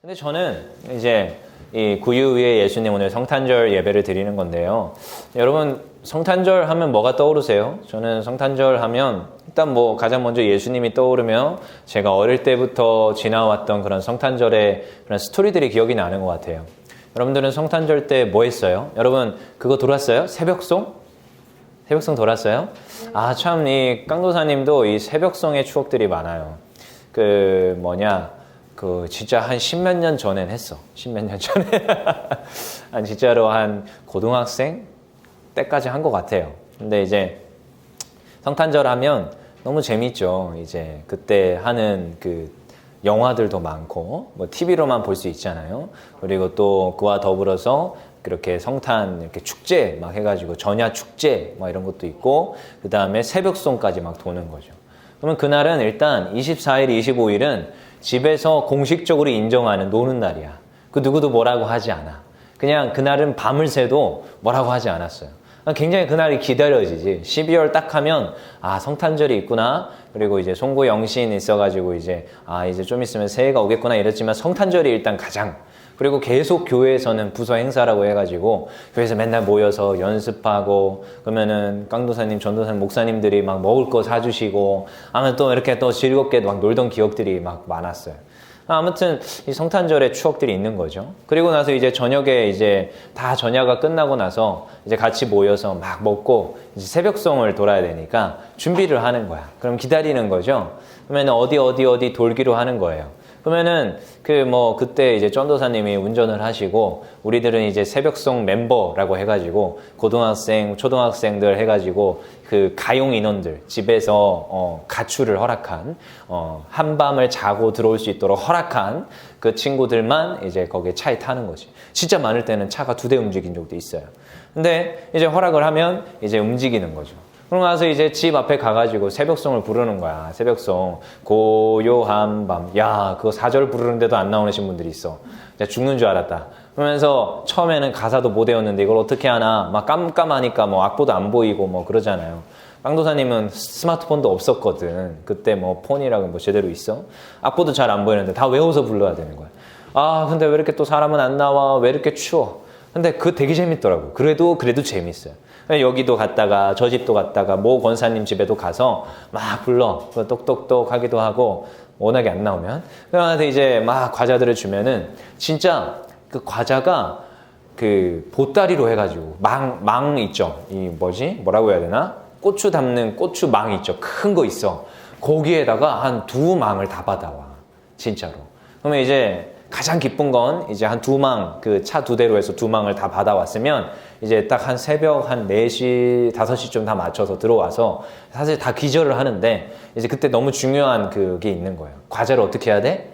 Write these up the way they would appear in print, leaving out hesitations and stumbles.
근데 저는 이제 이 구유의 예수님 오늘 성탄절 예배를 드리는 건데요. 여러분 성탄절 하면 뭐가 떠오르세요? 저는 성탄절 하면 일단 뭐 가장 먼저 예수님이 떠오르며 제가 어릴 때부터 지나왔던 그런 성탄절의 그런 스토리들이 기억이 나는 것 같아요. 여러분들은 성탄절 때 뭐 했어요? 여러분 그거 돌았어요? 새벽송? 새벽송 돌았어요? 아, 참 이 깡도사님도 이 새벽송의 추억들이 많아요. 진짜 한 십몇 년 전엔 했어. 십몇 년 전에. 진짜로 한 고등학생 때까지 한 것 같아요. 근데 이제 성탄절 하면 너무 재밌죠. 이제 그때 하는 그 영화들도 많고, 뭐 TV로만 볼 수 있잖아요. 그리고 또 그와 더불어서 그렇게 성탄 이렇게 축제 막 해가지고 전야 축제 막 이런 것도 있고, 그 다음에 새벽송까지 막 도는 거죠. 그러면 그날은 일단 24일, 25일은 집에서 공식적으로 인정하는 노는 날이야. 그 누구도 뭐라고 하지 않아. 그냥 그날은 밤을 새도 뭐라고 하지 않았어요. 굉장히 그날이 기다려지지. 12월 딱 하면 성탄절이 있구나. 그리고 이제 송구 영신 있어가지고 이제 좀 있으면 새해가 오겠구나 이랬지만 성탄절이 일단 가장. 그리고 계속 교회에서는 부서 행사라고 해가지고 교회에서 맨날 모여서 연습하고, 그러면은 깡도사님, 전도사님, 목사님들이 막 먹을 거 사주시고 하면 또 이렇게 또 즐겁게 막 놀던 기억들이 막 많았어요. 아무튼 이 성탄절의 추억들이 있는 거죠. 그리고 나서 이제 저녁에 이제 다 전야가 끝나고 나서 이제 같이 모여서 막 먹고 이제 새벽송을 돌아야 되니까 준비를 하는 거야. 그럼 기다리는 거죠. 그러면 어디 돌기로 하는 거예요. 그러면은 그때 이제 전도사님이 운전을 하시고 우리들은 이제 새벽송 멤버라고 해가지고 고등학생, 초등학생들 해가지고 그 가용 인원들 집에서 가출을 허락한 한밤을 자고 들어올 수 있도록 허락한 그 친구들만 이제 거기에 차에 타는 거지. 진짜 많을 때는 차가 2대 움직인 적도 있어요. 근데 이제 허락을 하면 이제 움직이는 거죠. 그러고 나서 이제 집 앞에 가가지고 새벽송을 부르는 거야. 새벽송. 고요한 밤. 야, 그거 4절 부르는데도 안 나오신 분들이 있어. 진짜 죽는 줄 알았다. 그러면서 처음에는 가사도 못 외웠는데 이걸 어떻게 하나. 막 깜깜하니까 뭐 악보도 안 보이고 뭐 그러잖아요. 깡도사님은 스마트폰도 없었거든. 그때 뭐 폰이라고 뭐 제대로 있어? 악보도 잘 안 보이는데 다 외워서 불러야 되는 거야. 근데 왜 이렇게 또 사람은 안 나와? 왜 이렇게 추워? 근데 그거 되게 재밌더라고. 그래도 재밌어요. 여기도 갔다가 저 집도 갔다가 모 권사님 집에도 가서 막 불러. 똑똑똑 하기도 하고, 워낙에 안 나오면. 그래서 이제 막 과자들을 주면은 진짜 그 과자가 그 보따리로 해가지고 망 있죠. 뭐라고 해야 되나? 고추 담는 고추망 있죠. 큰 거 있어. 거기에다가 한 2망을 다 받아와. 진짜로. 그러면 이제 가장 기쁜 건 이제 한 2망, 그 차 2대로 해서 2망을 다 받아왔으면 이제 딱 한 새벽 한 4시, 5시쯤 다 맞춰서 들어와서 사실 다 기절을 하는데 이제 그때 너무 중요한 그게 있는 거예요. 과자를 어떻게 해야 돼?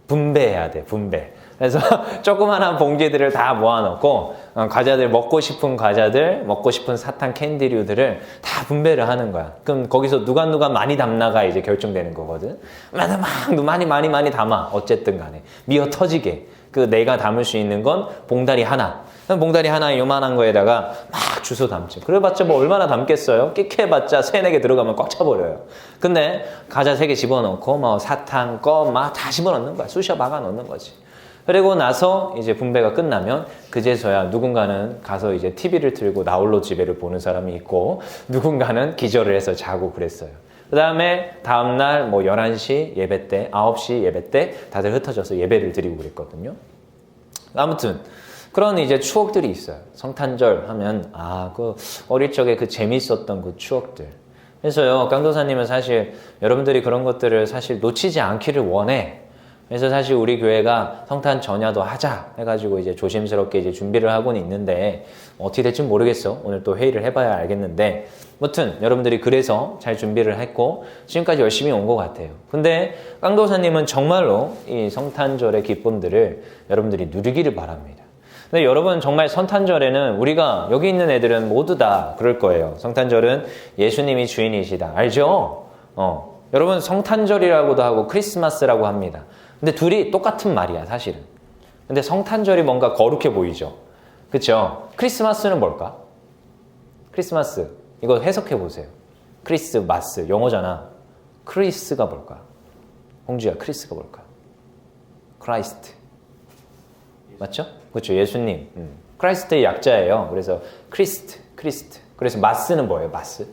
분배해야 돼, 분배. 그래서 조그만한 봉지들을 다 모아놓고 과자들, 먹고 싶은 과자들, 먹고 싶은 사탕 캔디류들을 다 분배를 하는 거야. 그럼 거기서 누가 많이 담나가 이제 결정되는 거거든. 많이 담아. 어쨌든 간에 미어 터지게 내가 담을 수 있는 건 봉다리 하나. 봉다리 하나 요만한 거에다가 막 주워 담지. 그래봤자 뭐 얼마나 담겠어요? 끽해봤자 3-4개 들어가면 꽉 차버려요. 근데 과자 3개 집어넣고 뭐 사탕, 껌 막 다 집어넣는 거야. 쑤셔 박아 넣는 거지. 그리고 나서 이제 분배가 끝나면 그제서야 누군가는 가서 이제 TV를 틀고 나홀로 집에를 보는 사람이 있고, 누군가는 기절을 해서 자고 그랬어요. 그 다음에 다음날 뭐 11시 예배 때, 9시 예배 때 다들 흩어져서 예배를 드리고 그랬거든요. 아무튼 그런 이제 추억들이 있어요. 성탄절 하면 그 어릴 적에 그 재밌었던 그 추억들. 그래서요, 깡도사님은 사실 여러분들이 그런 것들을 사실 놓치지 않기를 원해. 그래서 사실 우리 교회가 성탄 전야도 하자 해가지고 이제 조심스럽게 이제 준비를 하고는 있는데 어떻게 될지 모르겠어. 오늘 또 회의를 해봐야 알겠는데, 아무튼 여러분들이 그래서 잘 준비를 했고 지금까지 열심히 온 것 같아요. 근데 깡도사님은 정말로 이 성탄절의 기쁨들을 여러분들이 누리기를 바랍니다. 근데 여러분 정말 성탄절에는 우리가 여기 있는 애들은 모두 다 그럴 거예요. 성탄절은 예수님이 주인이시다. 알죠? 여러분 성탄절이라고도 하고 크리스마스라고 합니다. 근데 둘이 똑같은 말이야 사실은. 근데 성탄절이 뭔가 거룩해 보이죠. 그쵸? 크리스마스는 뭘까? 크리스마스 이거 해석해 보세요. 크리스마스 영어잖아. 크리스가 뭘까? 홍주야, 크리스가 뭘까? 크라이스트. 맞죠? 그렇죠. 예수님. 크라이스트의 약자예요. 그래서 크리스트. 그래서 마스는 뭐예요? 마스.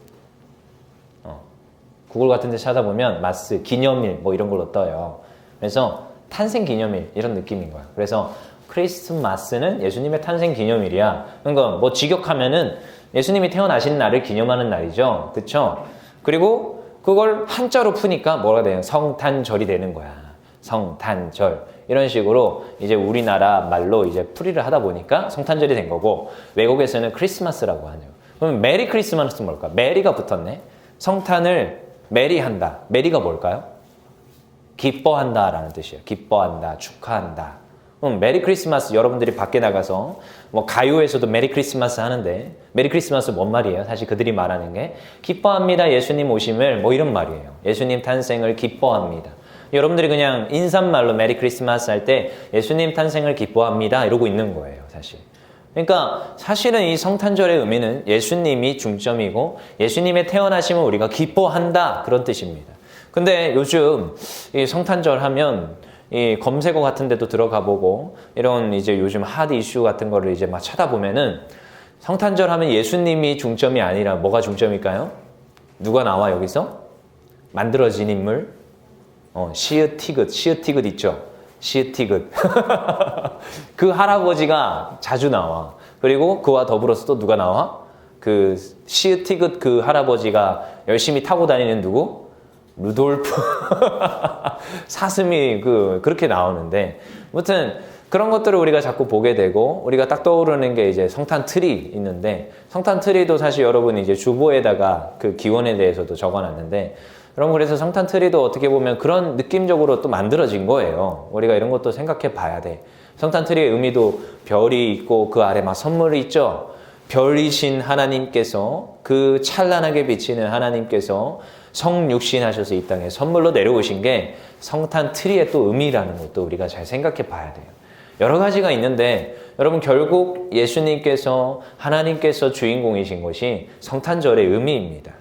구글 같은 데 찾아보면 마스, 기념일 뭐 이런 걸로 떠요. 그래서 탄생 기념일 이런 느낌인 거야. 그래서 크리스마스는 예수님의 탄생 기념일이야. 그러니까 뭐 직역하면은 예수님이 태어나신 날을 기념하는 날이죠. 그렇죠? 그리고 그걸 한자로 푸니까 뭐가 돼요? 성탄절이 되는 거야. 성탄절. 이런 식으로 이제 우리나라 말로 이제 풀이를 하다 보니까 성탄절이 된 거고, 외국에서는 크리스마스라고 하네요. 그럼 메리 크리스마스는 뭘까? 메리가 붙었네. 성탄을 메리한다. 메리가 뭘까요? 기뻐한다라는 뜻이에요. 기뻐한다, 축하한다. 메리 크리스마스, 여러분들이 밖에 나가서 뭐 가요에서도 메리 크리스마스 하는데, 메리 크리스마스 뭔 말이에요? 사실 그들이 말하는 게 기뻐합니다, 예수님 오심을, 뭐 이런 말이에요. 예수님 탄생을 기뻐합니다. 여러분들이 그냥 인사말로 메리 크리스마스 할 때 예수님 탄생을 기뻐합니다 이러고 있는 거예요, 사실. 그러니까 사실은 이 성탄절의 의미는 예수님이 중점이고 예수님의 태어나심을 우리가 기뻐한다, 그런 뜻입니다. 근데 요즘 이 성탄절 하면 이 검색어 같은 데도 들어가 보고 이런 이제 요즘 핫 이슈 같은 거를 이제 막 찾아보면은 성탄절 하면 예수님이 중점이 아니라 뭐가 중점일까요? 누가 나와 여기서? 만들어진 인물? 시읒티귿 있죠? 시읒티귿. 그 할아버지가 자주 나와. 그리고 그와 더불어서 또 누가 나와? 그 시읒티귿 그 할아버지가 열심히 타고 다니는 누구? 루돌프. 사슴이 그렇게 나오는데, 아무튼 그런 것들을 우리가 자꾸 보게 되고, 우리가 딱 떠오르는 게 이제 성탄 트리 있는데, 성탄 트리도 사실 여러분이 이제 주보에다가 그 기원에 대해서도 적어놨는데, 여러분 그래서 성탄 트리도 어떻게 보면 그런 느낌적으로 또 만들어진 거예요. 우리가 이런 것도 생각해 봐야 돼. 성탄 트리의 의미도 별이 있고 그 아래 막 선물이 있죠. 별이신 하나님께서, 그 찬란하게 비치는 하나님께서 성육신하셔서 이 땅에 선물로 내려오신 게 성탄 트리의 또 의미라는 것도 우리가 잘 생각해 봐야 돼요. 여러 가지가 있는데 여러분 결국 예수님께서, 하나님께서 주인공이신 것이 성탄절의 의미입니다.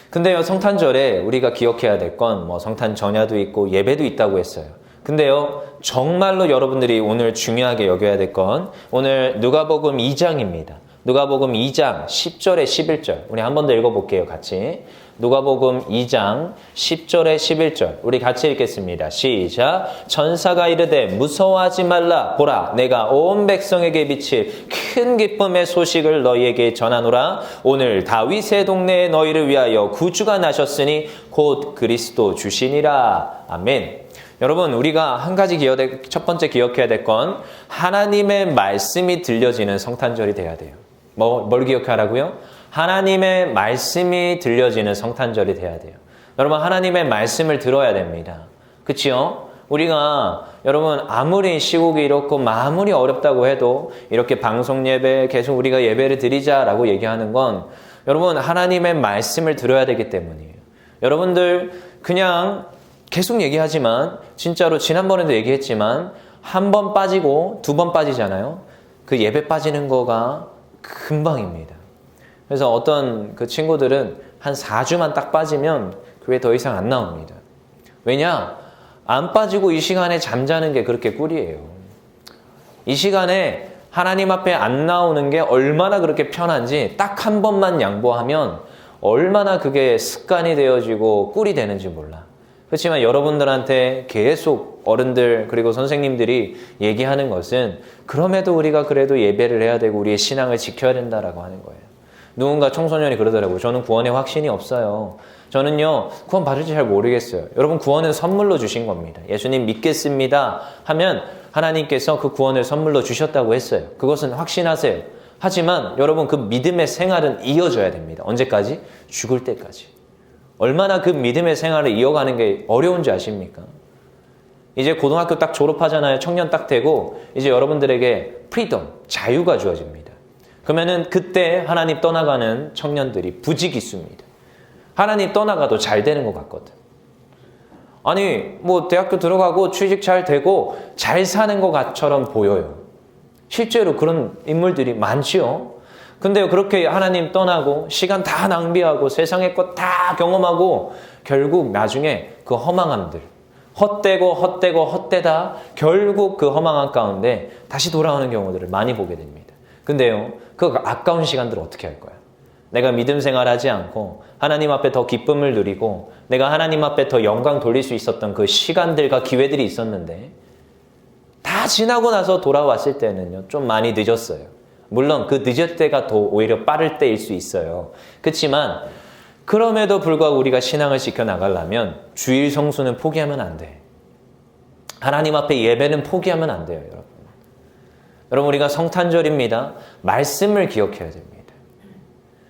근데요, 성탄절에 우리가 기억해야 될 건 뭐 성탄 전야도 있고 예배도 있다고 했어요. 근데요, 정말로 여러분들이 오늘 중요하게 여겨야 될 건 오늘 누가복음 2장입니다. 누가복음 2장 10절에 11절. 우리 한 번 더 읽어볼게요, 같이. 누가복음 2장 10절에 11절. 우리 같이 읽겠습니다. 시작. 천사가 이르되 무서워하지 말라. 보라, 내가 온 백성에게 비칠 큰 기쁨의 소식을 너희에게 전하노라. 오늘 다윗의 동네에 너희를 위하여 구주가 나셨으니 곧 그리스도 주시니라. 아멘. 여러분, 우리가 한 가지 첫 번째 기억해야 될 건 하나님의 말씀이 들려지는 성탄절이 돼야 돼요. 뭘 기억하라고요? 하나님의 말씀이 들려지는 성탄절이 돼야 돼요. 여러분, 하나님의 말씀을 들어야 됩니다. 그치요? 우리가 여러분 아무리 시국이 이렇고 아무리 어렵다고 해도 이렇게 방송 예배 계속 우리가 예배를 드리자라고 얘기하는 건 여러분 하나님의 말씀을 들어야 되기 때문이에요. 여러분들 그냥 계속 얘기하지만 진짜로 지난번에도 얘기했지만 한 번 빠지고 두 번 빠지잖아요. 그 예배 빠지는 거가 금방입니다. 그래서 어떤 그 친구들은 한 4주만 딱 빠지면 교회 더 이상 안 나옵니다. 왜냐? 안 빠지고 이 시간에 잠자는 게 그렇게 꿀이에요. 이 시간에 하나님 앞에 안 나오는 게 얼마나 그렇게 편한지 딱 한 번만 양보하면 얼마나 그게 습관이 되어지고 꿀이 되는지 몰라. 그렇지만 여러분들한테 계속 어른들 그리고 선생님들이 얘기하는 것은 그럼에도 우리가 그래도 예배를 해야 되고 우리의 신앙을 지켜야 된다라고 하는 거예요. 누군가 청소년이 그러더라고요. 저는 구원에 확신이 없어요. 저는요 구원 받을지 잘 모르겠어요. 여러분 구원은 선물로 주신 겁니다. 예수님 믿겠습니다 하면 하나님께서 그 구원을 선물로 주셨다고 했어요. 그것은 확신하세요. 하지만 여러분 그 믿음의 생활은 이어져야 됩니다. 언제까지? 죽을 때까지. 얼마나 그 믿음의 생활을 이어가는 게 어려운지 아십니까? 이제 고등학교 딱 졸업하잖아요. 청년 딱 되고 이제 여러분들에게 프리덤, 자유가 주어집니다. 그러면은 그때 하나님 떠나가는 청년들이 부지기수입니다. 하나님 떠나가도 잘 되는 것 같거든. 아니 뭐 대학교 들어가고 취직 잘 되고 잘 사는 것처럼 보여요. 실제로 그런 인물들이 많지요. 근데 그렇게 하나님 떠나고 시간 다 낭비하고 세상의 것 다 경험하고 결국 나중에 그 허망함들, 헛되다 결국 그 허망한 가운데 다시 돌아오는 경우들을 많이 보게 됩니다. 근데요, 그 아까운 시간들을 어떻게 할 거야? 내가 믿음 생활하지 않고 하나님 앞에 더 기쁨을 누리고 내가 하나님 앞에 더 영광 돌릴 수 있었던 그 시간들과 기회들이 있었는데 다 지나고 나서 돌아왔을 때는요, 좀 많이 늦었어요. 물론 그 늦을 때가 더 오히려 빠를 때일 수 있어요. 그렇지만 그럼에도 불구하고 우리가 신앙을 지켜나가려면 주일 성수는 포기하면 안 돼. 하나님 앞에 예배는 포기하면 안 돼요, 여러분. 여러분, 우리가 성탄절입니다. 말씀을 기억해야 됩니다.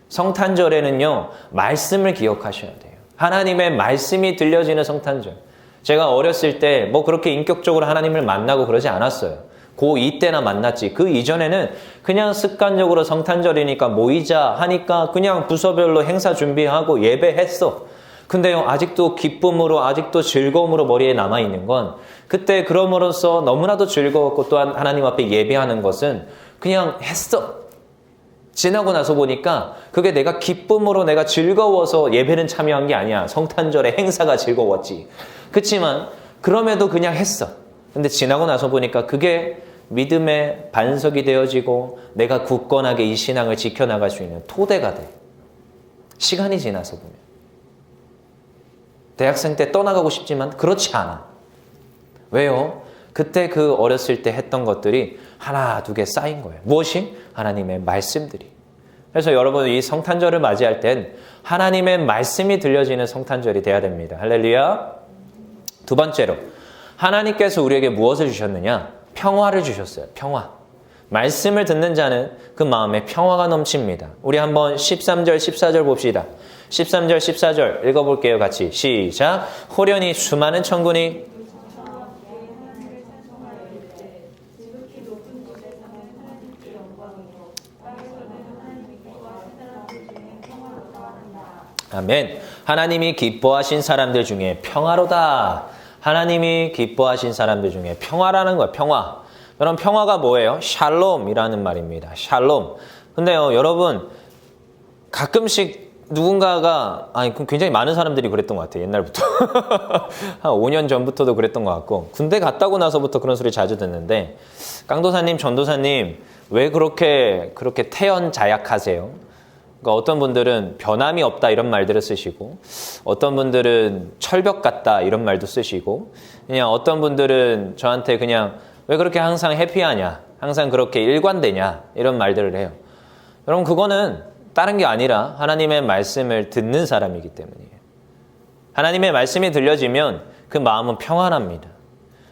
성탄절에는요, 말씀을 기억하셔야 돼요. 하나님의 말씀이 들려지는 성탄절. 제가 어렸을 때 뭐 그렇게 인격적으로 하나님을 만나고 그러지 않았어요. 고2 때나 만났지. 그 이전에는 그냥 습관적으로 성탄절이니까 모이자 하니까 그냥 부서별로 행사 준비하고 예배했어. 근데요, 아직도 기쁨으로, 아직도 즐거움으로 머리에 남아있는 건 그때 그럼으로써 너무나도 즐거웠고 또한 하나님 앞에 예배하는 것은 그냥 했어. 지나고 나서 보니까 그게 내가 기쁨으로 내가 즐거워서 예배는 참여한 게 아니야. 성탄절의 행사가 즐거웠지. 그렇지만 그럼에도 그냥 했어. 근데 지나고 나서 보니까 그게 믿음의 반석이 되어지고 내가 굳건하게 이 신앙을 지켜나갈 수 있는 토대가 돼. 시간이 지나서 보면. 대학생 때 떠나가고 싶지만 그렇지 않아. 왜요? 그때 그 어렸을 때 했던 것들이 하나 두 개 쌓인 거예요. 무엇이? 하나님의 말씀들이. 그래서 여러분 이 성탄절을 맞이할 땐 하나님의 말씀이 들려지는 성탄절이 돼야 됩니다. 할렐루야. 두 번째로 하나님께서 우리에게 무엇을 주셨느냐? 평화를 주셨어요. 평화. 말씀을 듣는 자는 그 마음에 평화가 넘칩니다. 우리 한번 13절, 14절 봅시다. 13절, 14절 읽어볼게요. 같이. 시작. 호련히 수많은 천군이 아멘. 하나님이 기뻐하신 사람들 중에 평화로다. 하나님이 기뻐하신 사람들 중에 평화라는 거예요. 평화. 여러분 평화가 뭐예요? 샬롬이라는 말입니다. 샬롬. 근데요, 여러분 가끔씩 누군가가 굉장히 많은 사람들이 그랬던 것 같아요. 옛날부터. 한 5년 전부터도 그랬던 것 같고 군대 갔다고 나서부터 그런 소리 자주 듣는데 깡도사님, 전도사님 왜 그렇게 태연자약하세요? 그러니까 어떤 분들은 변함이 없다 이런 말들을 쓰시고 어떤 분들은 철벽 같다 이런 말도 쓰시고 그냥 어떤 분들은 저한테 그냥 왜 그렇게 항상 해피하냐 항상 그렇게 일관되냐 이런 말들을 해요. 여러분 그거는 다른 게 아니라 하나님의 말씀을 듣는 사람이기 때문이에요. 하나님의 말씀이 들려지면 그 마음은 평안합니다.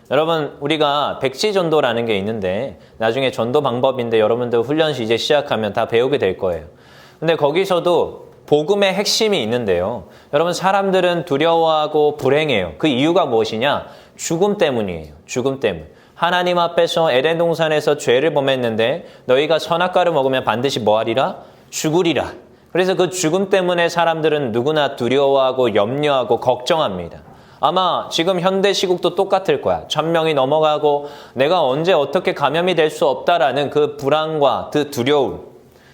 여러분 우리가 백지전도라는 게 있는데 나중에 전도 방법인데 여러분들 훈련시 이제 시작하면 다 배우게 될 거예요. 근데 거기서도 복음의 핵심이 있는데요. 여러분 사람들은 두려워하고 불행해요. 그 이유가 무엇이냐? 죽음 때문이에요. 죽음 때문. 하나님 앞에서 에덴 동산에서 죄를 범했는데 너희가 선악과를 먹으면 반드시 뭐하리라? 죽으리라. 그래서 그 죽음 때문에 사람들은 누구나 두려워하고 염려하고 걱정합니다. 아마 지금 현대 시국도 똑같을 거야. 1000명이 넘어가고 내가 언제 어떻게 감염이 될 수 없다라는 그 불안과 그 두려움.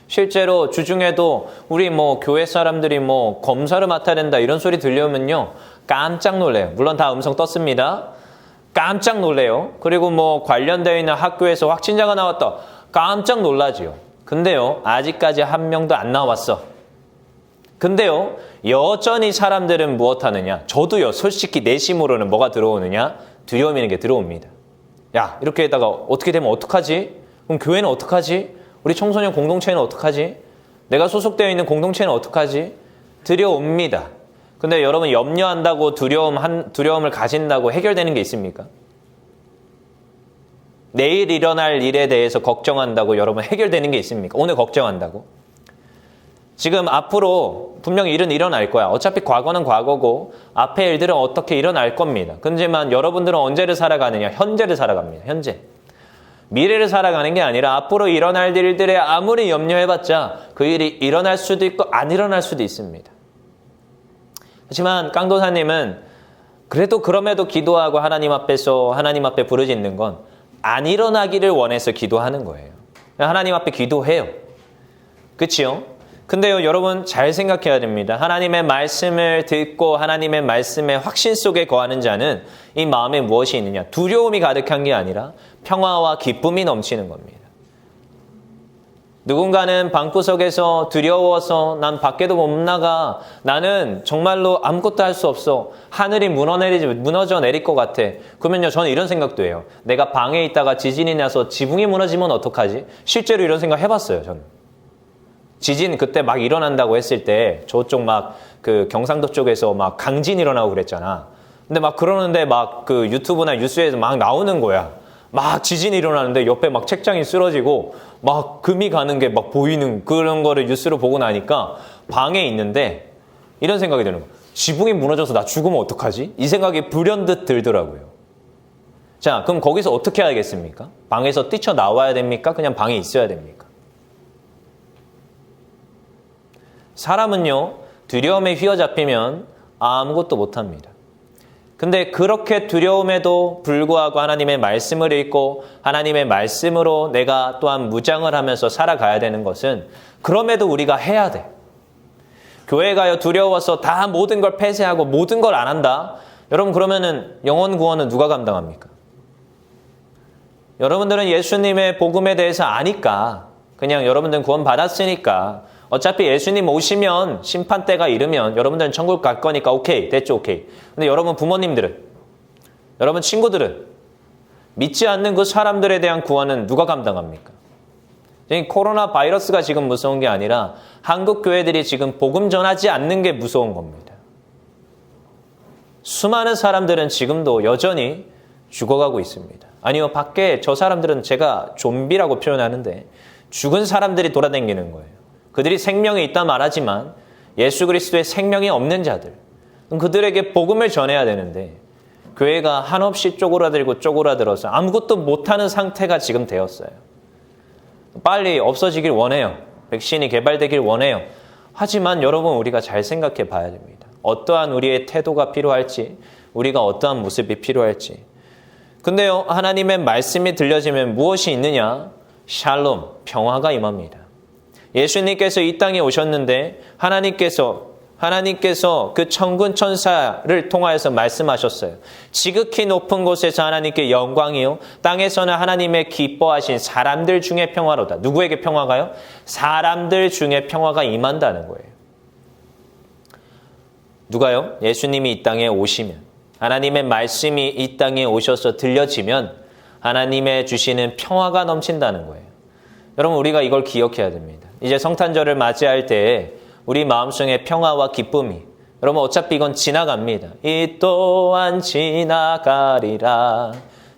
실제로 주중에도 우리 교회 사람들이 검사를 맡아야 된다 이런 소리 들려오면요 깜짝 놀래요. 물론 다 음성 떴습니다. 깜짝 놀래요. 그리고 관련되어 있는 학교에서 확진자가 나왔다. 깜짝 놀라지요. 근데요 아직까지 한 명도 안 나왔어. 근데요 여전히 사람들은 무엇 하느냐? 저도요 솔직히 내심으로는 뭐가 들어오느냐? 두려움이라는 게 들어옵니다. 야 이렇게 하다가 어떻게 되면 어떡하지? 그럼 교회는 어떡하지? 우리 청소년 공동체는 어떡하지? 내가 소속되어 있는 공동체는 어떡하지? 두려웁니다. 근데 여러분 염려한다고 두려움을 가진다고 해결되는 게 있습니까? 내일 일어날 일에 대해서 걱정한다고 여러분 해결되는 게 있습니까? 오늘 걱정한다고? 지금 앞으로 분명히 일은 일어날 거야. 어차피 과거는 과거고 앞에 일들은 어떻게 일어날 겁니다. 근데만 여러분들은 언제를 살아가느냐? 현재를 살아갑니다. 현재. 미래를 살아가는 게 아니라 앞으로 일어날 일들에 아무리 염려해봤자 그 일이 일어날 수도 있고 안 일어날 수도 있습니다. 하지만 깡도사님은 그래도 그럼에도 기도하고 하나님 앞에 부르짖는 건 안 일어나기를 원해서 기도하는 거예요. 하나님 앞에 기도해요. 그치요? 근데요, 여러분 잘 생각해야 됩니다. 하나님의 말씀을 듣고 하나님의 말씀의 확신 속에 거하는 자는 이 마음에 무엇이 있느냐? 두려움이 가득한 게 아니라 평화와 기쁨이 넘치는 겁니다. 누군가는 방구석에서 두려워서 난 밖에도 못 나가. 나는 정말로 아무것도 할 수 없어. 하늘이 무너져 내릴 것 같아. 그러면요, 저는 이런 생각도 해요. 내가 방에 있다가 지진이 나서 지붕이 무너지면 어떡하지? 실제로 이런 생각 해봤어요, 저는. 지진 그때 막 일어난다고 했을 때 저쪽 막 그 경상도 쪽에서 막 강진 일어나고 그랬잖아. 근데 막 그러는데 막 그 유튜브나 뉴스에서 막 나오는 거야. 막 지진이 일어나는데 옆에 막 책장이 쓰러지고 막 금이 가는 게 막 보이는 그런 거를 뉴스로 보고 나니까 방에 있는데 이런 생각이 드는 거야. 지붕이 무너져서 나 죽으면 어떡하지? 이 생각이 불현듯 들더라고요. 자, 그럼 거기서 어떻게 해야겠습니까? 방에서 뛰쳐나와야 됩니까? 그냥 방에 있어야 됩니까? 사람은요, 두려움에 휘어잡히면 아무것도 못합니다. 근데 그렇게 두려움에도 불구하고 하나님의 말씀을 읽고 하나님의 말씀으로 내가 또한 무장을 하면서 살아가야 되는 것은 그럼에도 우리가 해야 돼. 교회 가요 두려워서 다 모든 걸 폐쇄하고 모든 걸 안 한다. 여러분 그러면은 영혼 구원은 누가 감당합니까? 여러분들은 예수님의 복음에 대해서 아니까 그냥 여러분들은 구원 받았으니까 어차피 예수님 오시면 심판대가 이르면 여러분들은 천국 갈 거니까 오케이, 됐죠, 오케이. 근데 여러분 부모님들은, 여러분 친구들은 믿지 않는 그 사람들에 대한 구원은 누가 감당합니까? 코로나 바이러스가 지금 무서운 게 아니라 한국 교회들이 지금 복음 전하지 않는 게 무서운 겁니다. 수많은 사람들은 지금도 여전히 죽어가고 있습니다. 아니요, 밖에 저 사람들은 제가 좀비라고 표현하는데 죽은 사람들이 돌아다니는 거예요. 그들이 생명이 있다 말하지만 예수 그리스도의 생명이 없는 자들, 그들에게 복음을 전해야 되는데 교회가 한없이 쪼그라들어서 아무것도 못하는 상태가 지금 되었어요. 빨리 없어지길 원해요. 백신이 개발되길 원해요. 하지만 여러분 우리가 잘 생각해 봐야 됩니다. 어떠한 우리의 태도가 필요할지, 우리가 어떠한 모습이 필요할지. 근데요, 하나님의 말씀이 들려지면 무엇이 있느냐? 샬롬, 평화가 임합니다. 예수님께서 이 땅에 오셨는데 하나님께서 그 천군 천사를 통하여서 말씀하셨어요. 지극히 높은 곳에서 하나님께 영광이요, 땅에서는 하나님의 기뻐하신 사람들 중에 평화로다. 누구에게 평화가요? 사람들 중에 평화가 임한다는 거예요. 누가요? 예수님이 이 땅에 오시면, 하나님의 말씀이 이 땅에 오셔서 들려지면 하나님의 주시는 평화가 넘친다는 거예요. 여러분 우리가 이걸 기억해야 됩니다. 이제 성탄절을 맞이할 때 우리 마음속에 평화와 기쁨이, 여러분 어차피 이건 지나갑니다. 이 또한 지나가리라.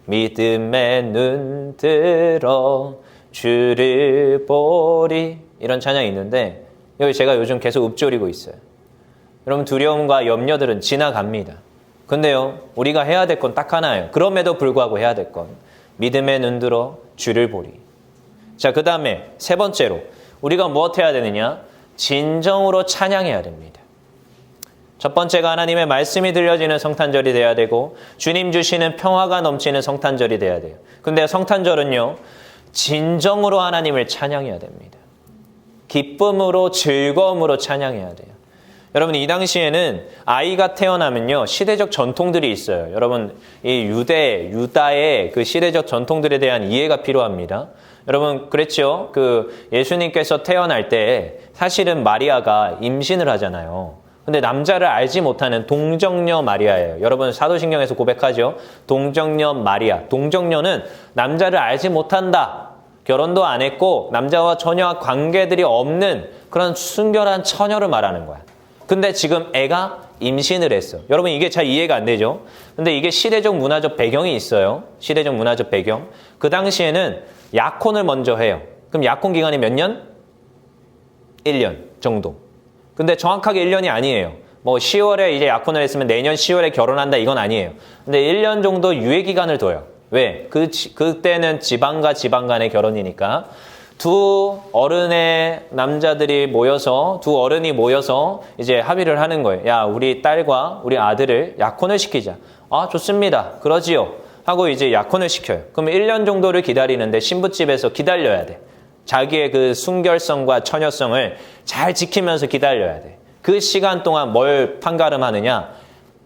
믿음의 눈 들어 주를 보리. 이런 찬양이 있는데 여기 제가 요즘 계속 읊조리고 있어요. 여러분 두려움과 염려들은 지나갑니다. 근데요, 우리가 해야 될 건 딱 하나예요. 그럼에도 불구하고 해야 될 건 믿음의 눈 들어 주를 보리. 자, 그 다음에 세 번째로 우리가 무엇 해야 되느냐? 진정으로 찬양해야 됩니다. 첫 번째가 하나님의 말씀이 들려지는 성탄절이 돼야 되고 주님 주시는 평화가 넘치는 성탄절이 돼야 돼요. 근데 성탄절은요, 진정으로 하나님을 찬양해야 됩니다. 기쁨으로 즐거움으로 찬양해야 돼요. 여러분 이 당시에는 아이가 태어나면요 시대적 전통들이 있어요. 여러분 이 유다의 그 시대적 전통들에 대한 이해가 필요합니다. 여러분 그랬죠. 그 예수님께서 태어날 때 사실은 마리아가 임신을 하잖아요. 근데 남자를 알지 못하는 동정녀 마리아예요. 여러분 사도신경에서 고백하죠. 동정녀 마리아. 동정녀는 남자를 알지 못한다. 결혼도 안 했고 남자와 전혀 관계들이 없는 그런 순결한 처녀를 말하는 거야. 근데 지금 애가 임신을 했어. 여러분 이게 잘 이해가 안 되죠? 근데 이게 시대적 문화적 배경이 있어요. 시대적 문화적 배경. 그 당시에는 약혼을 먼저 해요. 그럼 약혼 기간이 몇 년? 1년 정도. 근데 정확하게 1년이 아니에요. 뭐 10월에 이제 약혼을 했으면 내년 10월에 결혼한다 이건 아니에요. 근데 1년 정도 유예 기간을 둬요. 왜? 그때는 지방과 지방 간의 결혼이니까 두 어른의 남자들이 모여서 두 어른이 모여서 이제 합의를 하는 거예요. 야, 우리 딸과 우리 아들을 약혼을 시키자. 아, 좋습니다. 그러지요. 하고 이제 약혼을 시켜요. 그럼 1년 정도를 기다리는데 신부집에서 기다려야 돼. 자기의 그 순결성과 처녀성을 잘 지키면서 기다려야 돼. 그 시간 동안 뭘 판가름하느냐?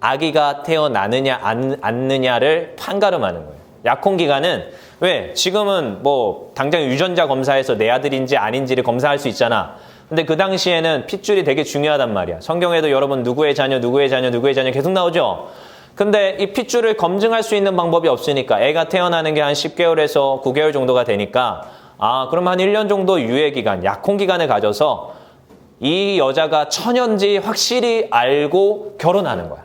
아기가 태어나느냐 않느냐를 판가름하는 거예요. 약혼 기간은 왜? 지금은 뭐 당장 유전자 검사해서 내 아들인지 아닌지를 검사할 수 있잖아. 근데 그 당시에는 핏줄이 되게 중요하단 말이야. 성경에도 여러분 누구의 자녀 계속 나오죠? 근데 이 핏줄을 검증할 수 있는 방법이 없으니까 애가 태어나는 게 한 10개월에서 9개월 정도가 되니까 그럼 한 1년 정도 유예기간, 약혼기간을 가져서 이 여자가 처녀인지 확실히 알고 결혼하는 거야.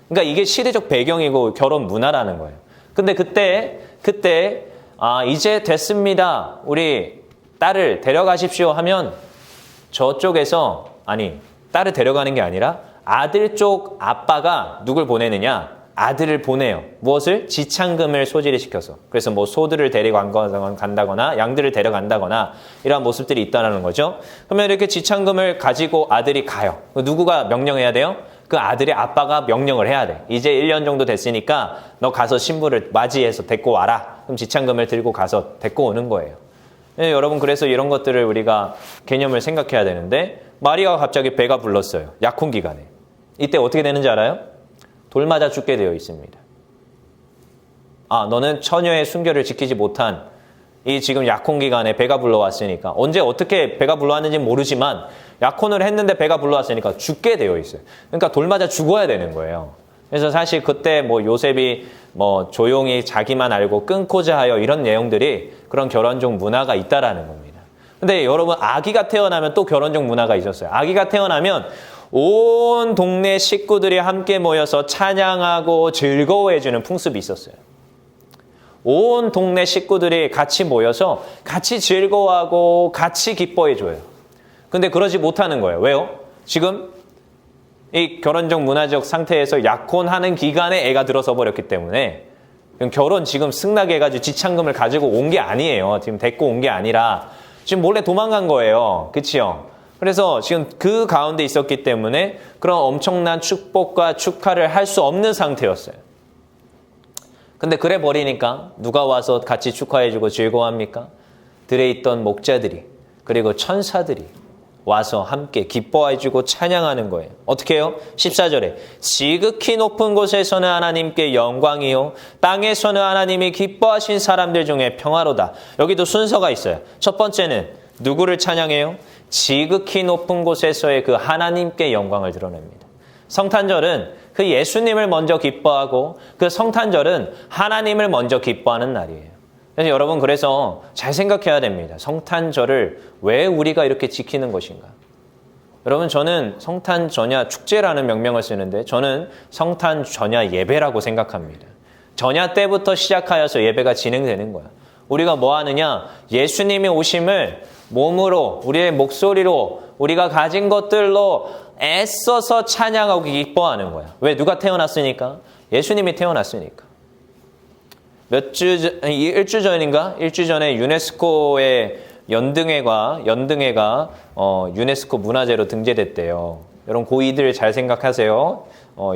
그러니까 이게 시대적 배경이고 결혼 문화라는 거예요. 근데 그때 이제 됐습니다. 우리 딸을 데려가십시오 하면 저쪽에서 딸을 데려가는 게 아니라 아들 쪽 아빠가 누굴 보내느냐? 아들을 보내요. 무엇을? 지창금을 소지를 시켜서. 그래서 뭐 소들을 데리고 간다거나 양들을 데려간다거나 이러한 모습들이 있다는 거죠. 그러면 이렇게 지창금을 가지고 아들이 가요. 누구가 명령해야 돼요? 그 아들의 아빠가 명령을 해야 돼. 이제 1년 정도 됐으니까 너 가서 신부를 맞이해서 데리고 와라. 그럼 지창금을 들고 가서 데리고 오는 거예요. 네, 여러분 그래서 이런 것들을 우리가 개념을 생각해야 되는데 마리아가 갑자기 배가 불렀어요. 약혼 기간에. 이때 어떻게 되는지 알아요? 돌 맞아 죽게 되어 있습니다. 너는 처녀의 순결을 지키지 못한 이 지금 약혼 기간에 배가 불러왔으니까 언제 어떻게 배가 불러왔는지 모르지만 약혼을 했는데 배가 불러왔으니까 죽게 되어 있어요. 그러니까 돌 맞아 죽어야 되는 거예요. 그래서 사실 그때 뭐 요셉이 뭐 조용히 자기만 알고 끊고자 하여 이런 내용들이 그런 결혼적 문화가 있다라는 겁니다. 근데 여러분 아기가 태어나면 또 결혼적 문화가 있었어요. 아기가 태어나면 온 동네 식구들이 함께 모여서 찬양하고 즐거워해주는 풍습이 있었어요. 온 동네 식구들이 같이 모여서 같이 즐거워하고 같이 기뻐해줘요. 근데 그러지 못하는 거예요. 왜요? 지금 이 결혼적 문화적 상태에서 약혼하는 기간에 애가 들어서 버렸기 때문에 결혼 지금 승낙해가지고 지창금을 가지고 온 게 아니에요. 지금 데리고 온 게 아니라 지금 몰래 도망간 거예요. 그치요? 그래서 지금 그 가운데 있었기 때문에 그런 엄청난 축복과 축하를 할 수 없는 상태였어요. 근데 그래 버리니까 누가 와서 같이 축하해주고 즐거워합니까? 들에 있던 목자들이 그리고 천사들이 와서 함께 기뻐해주고 찬양하는 거예요. 어떻게 해요? 14절에 지극히 높은 곳에서는 하나님께 영광이요 땅에서는 하나님이 기뻐하신 사람들 중에 평화로다. 여기도 순서가 있어요. 첫 번째는 누구를 찬양해요? 지극히 높은 곳에서의 그 하나님께 영광을 드러냅니다. 성탄절은 그 예수님을 먼저 기뻐하고 그 성탄절은 하나님을 먼저 기뻐하는 날이에요. 그래서 여러분 그래서 잘 생각해야 됩니다. 성탄절을 왜 우리가 이렇게 지키는 것인가? 여러분 저는 성탄전야 축제라는 명명을 쓰는데 저는 성탄전야 예배라고 생각합니다. 전야 때부터 시작하여서 예배가 진행되는 거야. 우리가 뭐 하느냐? 예수님이 오심을 몸으로 우리의 목소리로 우리가 가진 것들로 애써서 찬양하고 기뻐하는 거야. 왜? 누가 태어났으니까? 예수님이 태어났으니까. 일주 전인가? 일주 전에 유네스코의 연등회가 유네스코 문화재로 등재됐대요. 여러분 고2들 잘 생각하세요.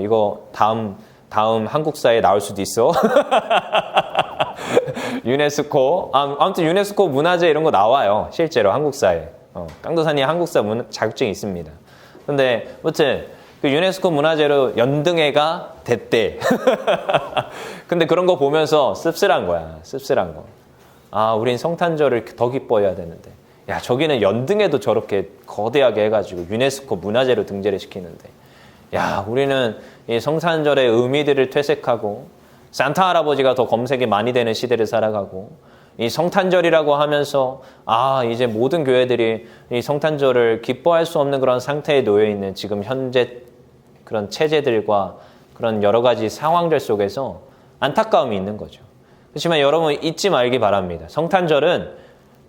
이거 다음 한국사에 나올 수도 있어. 유네스코 아무튼 유네스코 문화재 이런 거 나와요. 실제로 한국사에. 깡도사님 한국사 자격증이 있습니다. 근데 아무튼 그 유네스코 문화재로 연등회가 됐대. 근데 그런 거 보면서 씁쓸한 거야. 씁쓸한 거. 우린 성탄절을 더 기뻐해야 되는데. 야, 저기는 연등회도 저렇게 거대하게 해가지고 유네스코 문화재로 등재를 시키는데. 야, 우리는 이 성탄절의 의미들을 퇴색하고 산타 할아버지가 더 검색이 많이 되는 시대를 살아가고 이 성탄절이라고 하면서 이제 모든 교회들이 이 성탄절을 기뻐할 수 없는 그런 상태에 놓여 있는 지금 현재 그런 체제들과 그런 여러 가지 상황들 속에서 안타까움이 있는 거죠. 그렇지만 여러분 잊지 말기 바랍니다. 성탄절은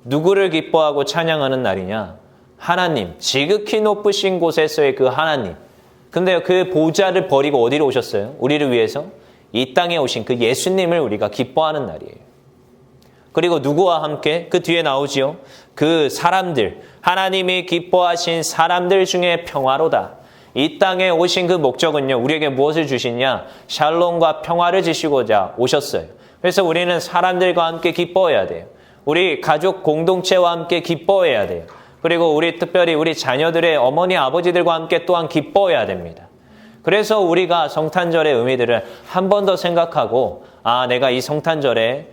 누구를 기뻐하고 찬양하는 날이냐? 하나님, 지극히 높으신 곳에서의 그 하나님. 근데 그 보좌를 버리고 어디로 오셨어요? 우리를 위해서 이 땅에 오신 그 예수님을 우리가 기뻐하는 날이에요. 그리고 누구와 함께? 그 뒤에 나오지요. 그 사람들, 하나님이 기뻐하신 사람들 중에 평화로다. 이 땅에 오신 그 목적은요, 우리에게 무엇을 주시냐? 샬롬과 평화를 주시고자 오셨어요. 그래서 우리는 사람들과 함께 기뻐해야 돼요. 우리 가족 공동체와 함께 기뻐해야 돼요. 그리고 특별히 우리 자녀들의 어머니, 아버지들과 함께 또한 기뻐해야 됩니다. 그래서 우리가 성탄절의 의미들을 한 번 더 생각하고, 내가 이 성탄절에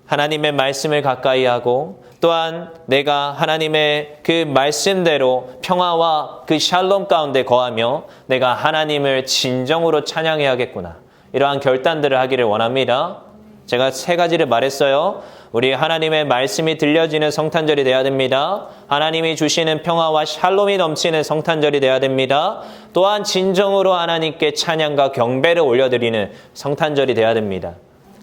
하나님의 말씀을 가까이 하고, 또한 내가 하나님의 그 말씀대로 평화와 그 샬롬 가운데 거하며 내가 하나님을 진정으로 찬양해야겠구나. 이러한 결단들을 하기를 원합니다. 제가 3가지를 말했어요. 우리 하나님의 말씀이 들려지는 성탄절이 돼야 됩니다. 하나님이 주시는 평화와 샬롬이 넘치는 성탄절이 돼야 됩니다. 또한 진정으로 하나님께 찬양과 경배를 올려드리는 성탄절이 돼야 됩니다.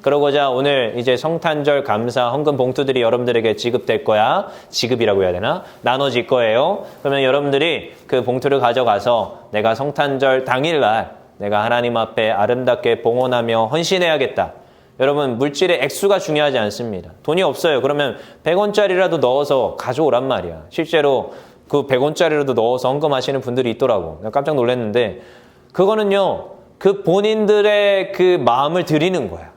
그러고자 오늘 이제 성탄절 감사 헌금 봉투들이 여러분들에게 지급될 거야. 지급이라고 해야 되나? 나눠질 거예요. 그러면 여러분들이 그 봉투를 가져가서 내가 성탄절 당일날 내가 하나님 앞에 아름답게 봉헌하며 헌신해야겠다. 여러분, 물질의 액수가 중요하지 않습니다. 돈이 없어요. 그러면 100원짜리라도 넣어서 가져오란 말이야. 실제로 그 100원짜리라도 넣어서 헌금하시는 분들이 있더라고. 내가 깜짝 놀랐는데, 그거는요, 그 본인들의 그 마음을 드리는 거야.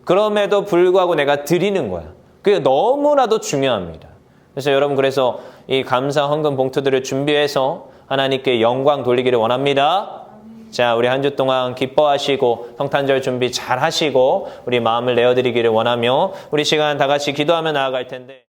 그럼에도 불구하고 내가 드리는 거야. 그게 너무나도 중요합니다. 그래서 여러분, 그래서 이 감사 헌금 봉투들을 준비해서 하나님께 영광 돌리기를 원합니다. 자, 우리 한 주 동안 기뻐하시고 성탄절 준비 잘 하시고 우리 마음을 내어드리기를 원하며 우리 시간 다 같이 기도하며 나아갈 텐데,